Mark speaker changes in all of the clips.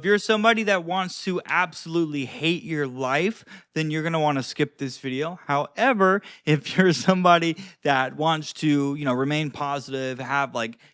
Speaker 1: If you're somebody that wants to absolutely hate your life, then you're going to want to skip this video. However, if you're somebody that wants to, remain positive,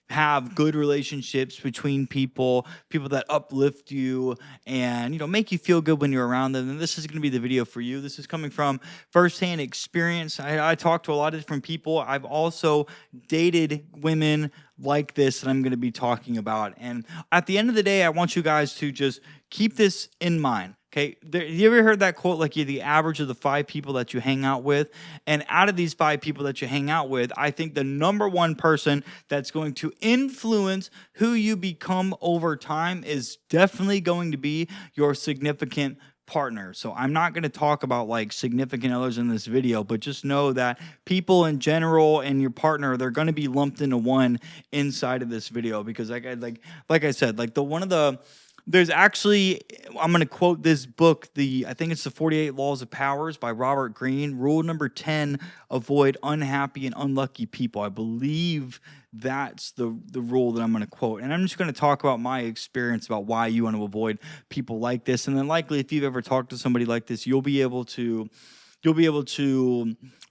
Speaker 1: have good relationships between people that uplift you and, make you feel good when you're around them, then this is going to be the video for you. This is coming from firsthand experience. I talk to a lot of different people. I've also dated women like this that I'm going to be talking about. And at the end of the day, I want you guys to just keep this in mind. Okay, you ever heard that quote, like you're the average of the 5 people that you hang out with? And out of these 5 people that you hang out with, I think the number one person that's going to influence who you become over time is definitely going to be your significant partner. So I'm not going to talk about like significant others in this video, but just know that people in general and your partner, they're going to be lumped into one inside of this video, because like I said, like there's actually, I'm going to quote this book, I think it's the 48 Laws of Powers by Robert Greene. Rule number 10, avoid unhappy and unlucky people. I believe that's the rule that I'm going to quote. And I'm just going to talk about my experience about why you want to avoid people like this. And then likely if you've ever talked to somebody like this, you'll be able to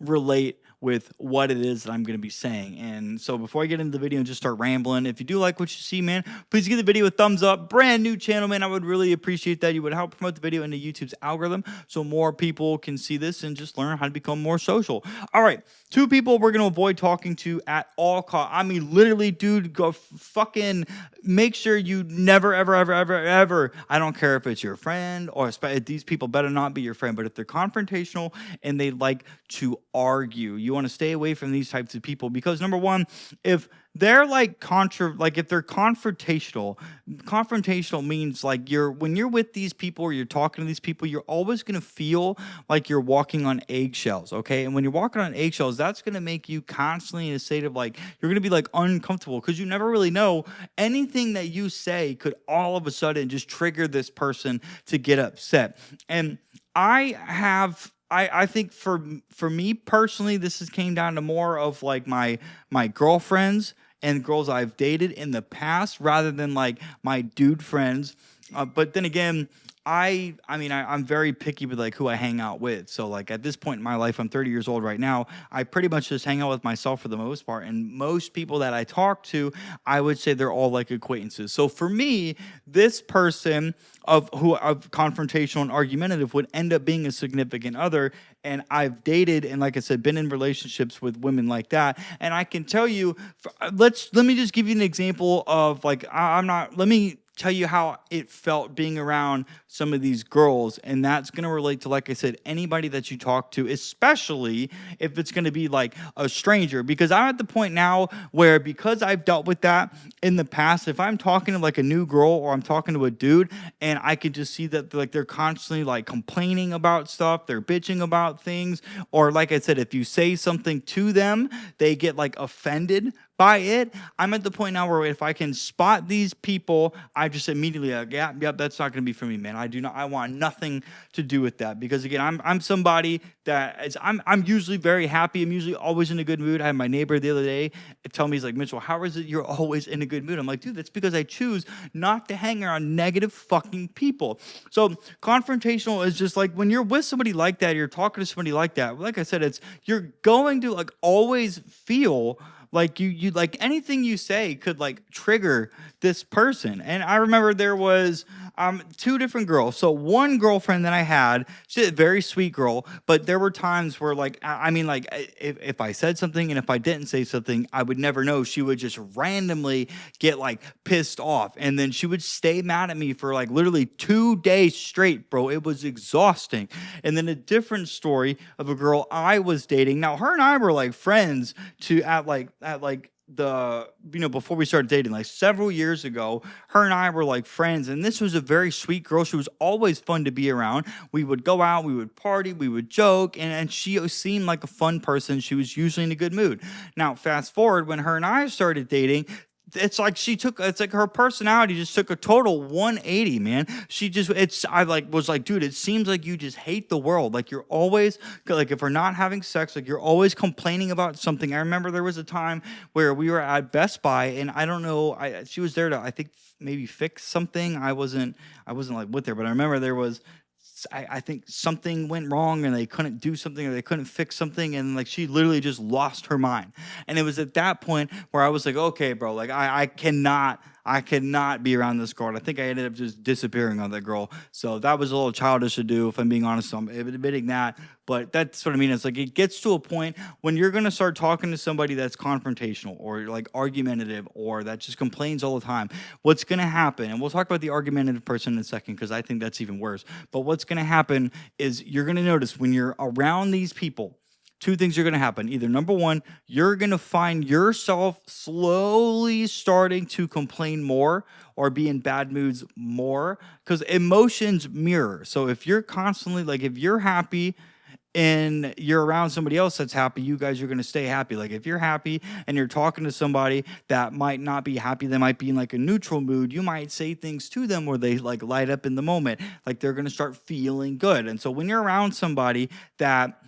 Speaker 1: relate with what it is that I'm going to be saying. And so before I get into the video and just start rambling, if you do like what you see, man, please give the video a thumbs up. Brand new channel, man, I would really appreciate that. You would help promote the video into YouTube's algorithm so more people can see this and just learn how to become more social. All right, 2 people we're going to avoid talking to at all costs. I mean, literally, dude, go fucking make sure you never, ever, I don't care if it's your friend or these people better not be your friend, but if they're confrontational and they like to argue, you want to stay away from these types of people, because number one, if they're if they're confrontational means like when you're with these people or you're talking to these people, you're always going to feel like you're walking on eggshells, okay? And when you're walking on eggshells, that's going to make you constantly in a state of like, you're going to be like uncomfortable, because you never really know, anything that you say could all of a sudden just trigger this person to get upset. And I think for me personally, this came down to more of like my girlfriends and girls I've dated in the past rather than like my dude friends. But then again, I'm very picky with like who I hang out with. So like at this point in my life, I'm 30 years old right now. I pretty much just hang out with myself for the most part. And most people that I talk to, I would say they're all like acquaintances. So for me, this person of confrontational and argumentative would end up being a significant other. And I've dated and, like I said, been in relationships with women like that. And I can tell you, let me just give you an example of like, let me tell you how it felt being around some of these girls, and that's going to relate to, like I said, anybody that you talk to, especially if it's going to be like a stranger, because I'm at the point now where, because I've dealt with that in the past, if I'm talking to like a new girl or I'm talking to a dude and I can just see that like they're constantly like complaining about stuff, they're bitching about things, or like I said, if you say something to them, they get like offended by it. I'm at the point now where if I can spot these people, I just immediately like, yep, that's not going to be for me, man. I want nothing to do with that, because again, I'm somebody that I'm usually very happy. I'm usually always in a good mood. I had my neighbor the other day tell me, he's like, Mitchell, how is it you're always in a good mood? I'm like, dude, that's because I choose not to hang around negative fucking people. So confrontational is just like when you're with somebody like that, you're talking to somebody like that. Like I said, you're going to like always feel like you like anything you say could like trigger this person. And I remember there was 2 different girls. So one girlfriend that I had, she's a very sweet girl, but there were times where like, if I said something and if I didn't say something, I would never know. She would just randomly get like pissed off. And then she would stay mad at me for like literally 2 days straight, bro. It was exhausting. And then a different story of a girl I was dating. Now her and I were like friends before we started dating, like several years ago. Her and I were like friends, and this was a very sweet girl. She was always fun to be around. We would go out, we would party, we would joke, and she seemed like a fun person. She was usually in a good mood. Now, fast forward, when her and I started dating, it's like it's like her personality just took a total 180, man. I like was like, dude, it seems like you just hate the world. Like you're always like, if we're not having sex, like you're always complaining about something. I remember there was a time where we were at Best Buy, and I don't know, she was there to, I think, maybe fix something. I wasn't like with her, but I remember there was, I think something went wrong and they couldn't do something or they couldn't fix something, and like she literally just lost her mind. And it was at that point where I was like, okay, bro, like I cannot be around this girl. And I think I ended up just disappearing on that girl. So that was a little childish to do, if I'm being honest. So I'm admitting that. But that's what I mean. It's like it gets to a point when you're going to start talking to somebody that's confrontational or like argumentative or that just complains all the time. What's going to happen, and we'll talk about the argumentative person in a second because I think that's even worse. But what's going to happen is you're going to notice when you're around these people, two things are going to happen. Either number one, you're going to find yourself slowly starting to complain more or be in bad moods more, because emotions mirror. So if you're constantly like, if you're happy and you're around somebody else that's happy, you guys are going to stay happy. Like if you're happy and you're talking to somebody that might not be happy, they might be in like a neutral mood, you might say things to them where they like light up in the moment. Like they're going to start feeling good. And so when you're around somebody that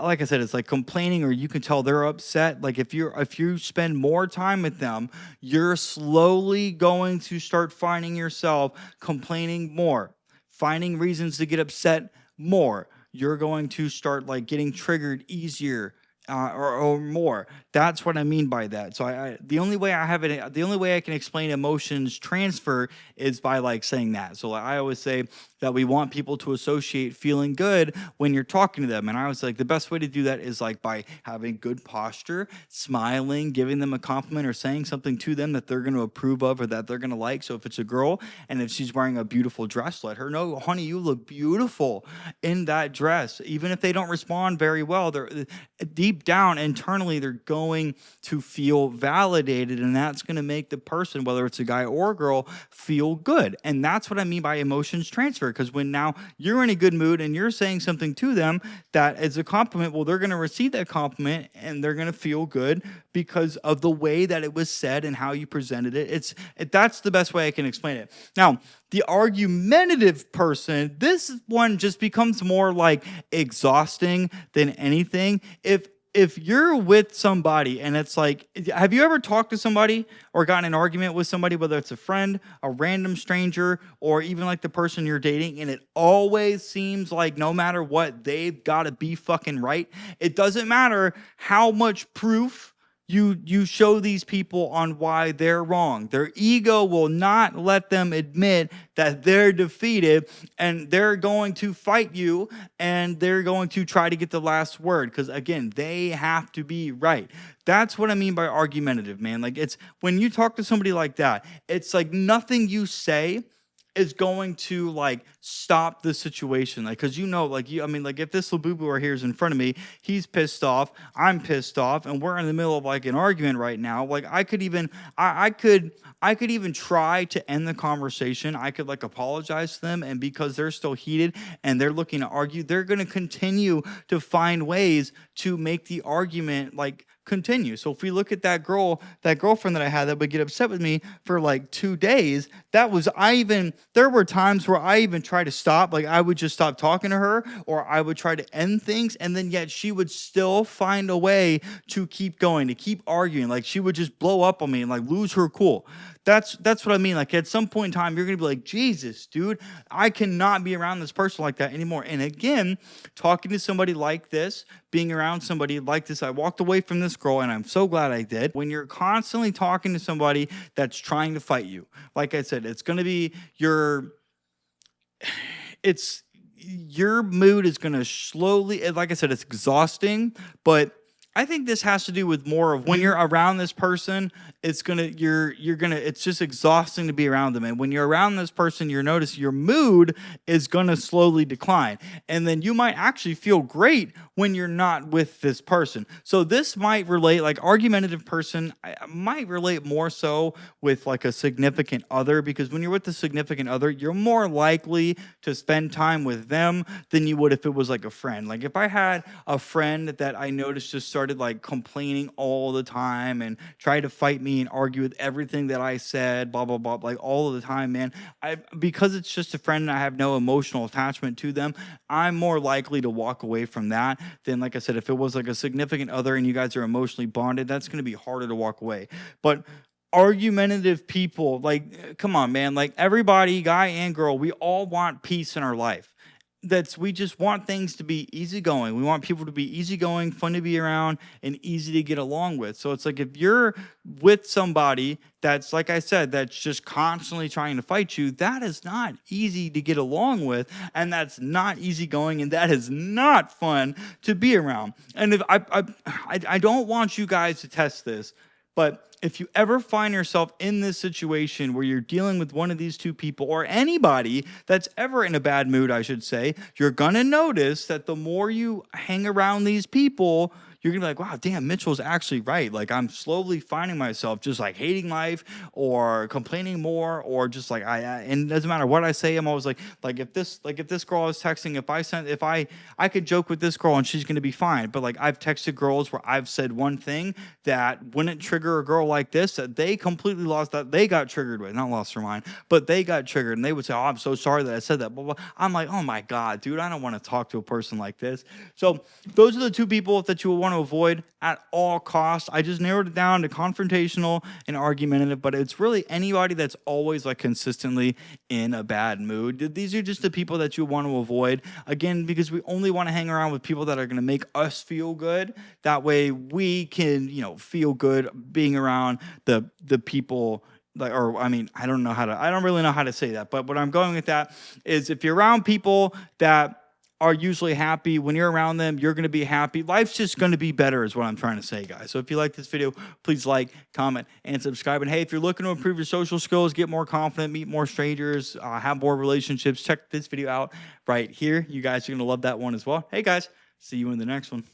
Speaker 1: like I said, it's like complaining, or you can tell they're upset. Like if you spend more time with them, you're slowly going to start finding yourself complaining more, finding reasons to get upset more. You're going to start like getting triggered easier. Or more. That's what I mean by that. So the only way I can explain emotions transfer is by like saying that. So like, I always say that we want people to associate feeling good when you're talking to them. And I was like, the best way to do that is like by having good posture, smiling, giving them a compliment or saying something to them that they're going to approve of or that they're going to like. So if it's a girl and if she's wearing a beautiful dress, let her know, honey, you look beautiful in that dress. Even if they don't respond very well, they're deep down internally, they're going to feel validated, and that's going to make the person, whether it's a guy or a girl, feel good. And that's what I mean by emotions transfer, because when now you're in a good mood and you're saying something to them that is a compliment, well, they're going to receive that compliment and they're going to feel good because of the way that it was said and how you presented it. That's the best way I can explain it. Now, the argumentative person, this one just becomes more like exhausting than anything. If you're with somebody and it's like, have you ever talked to somebody or gotten an argument with somebody, whether it's a friend, a random stranger, or even like the person you're dating, and it always seems like no matter what, they've got to be fucking right? It doesn't matter how much proof you show these people on why they're wrong. Their ego will not let them admit that they're defeated, and they're going to fight you, and they're going to try to get the last word, because again, they have to be right. That's what I mean by argumentative, man. Like, it's when you talk to somebody like that, it's like nothing you say is going to like stop the situation. Like, cause I mean, like if this little boo-boo right here is in front of me, he's pissed off, I'm pissed off, and we're in the middle of like an argument right now. Like I could even try to end the conversation. I could like apologize to them, and because they're still heated and they're looking to argue, they're going to continue to find ways to make the argument like continue. So if we look at that girlfriend that I had that would get upset with me for like 2 days, there were times where I even tried to stop, like I would just stop talking to her, or I would try to end things, and then yet she would still find a way to keep going, to keep arguing. Like she would just blow up on me and like lose her cool. That's what I mean. Like at some point in time, you're going to be like, Jesus, dude, I cannot be around this person like that anymore. And again, talking to somebody like this, being around somebody like this, I walked away from this girl, and I'm so glad I did. When you're constantly talking to somebody that's trying to fight you, like I said, it's going to be your mood is going to slowly, like I said, it's exhausting, but I think this has to do with more of when you're around this person, it's just exhausting to be around them. And when you're around this person, you notice your mood is gonna slowly decline. And then you might actually feel great when you're not with this person. So this might relate, like argumentative person might relate more so with like a significant other, because when you're with the significant other, you're more likely to spend time with them than you would if it was like a friend. Like if I had a friend that I noticed just started started like complaining all the time and tried to fight me and argue with everything that I said, blah blah blah, like all of the time, man, because it's just a friend and I have no emotional attachment to them, I'm more likely to walk away from that than, like I said, if it was like a significant other and you guys are emotionally bonded, that's going to be harder to walk away. But argumentative people, like, come on, man, like everybody, guy and girl, we all want peace in our life. We just want things to be easygoing. We want people to be easygoing, fun to be around, and easy to get along with. So it's like if you're with somebody that's, like I said, that's just constantly trying to fight you, that is not easy to get along with, and that's not easygoing, and that is not fun to be around. And if I don't want you guys to test this, but if you ever find yourself in this situation where you're dealing with one of these two people, or anybody that's ever in a bad mood, I should say, you're going to notice that the more you hang around these people, you're going to be like, wow, damn, Mitchell's actually right. Like, I'm slowly finding myself just like hating life or complaining more, or just like, and it doesn't matter what I say. I'm always like if this girl is texting, if I could joke with this girl and she's going to be fine. But like, I've texted girls where I've said one thing that wouldn't trigger a girl like this, that they completely lost, that they got triggered with, not lost their mind, but they got triggered, and they would say, oh, I'm so sorry that I said that, blah, blah. I'm like, oh my God, dude, I don't want to talk to a person like this. So those are the two people that you will want to avoid at all costs. I just narrowed it down to confrontational and argumentative, but it's really anybody that's always like consistently in a bad mood. These are just the people that you want to avoid, again, because we only want to hang around with people that are going to make us feel good. That way we can, feel good being around the people. Like, or I mean, I don't really know how to say that, but what I'm going with that is, if you're around people that are usually happy, when you're around them, you're going to be happy. Life's just going to be better is what I'm trying to say, guys. So if you like this video, please like, comment, and subscribe. And hey, if you're looking to improve your social skills, get more confident, meet more strangers, have more relationships, check this video out right here. You guys are going to love that one as well. Hey, guys, see you in the next one.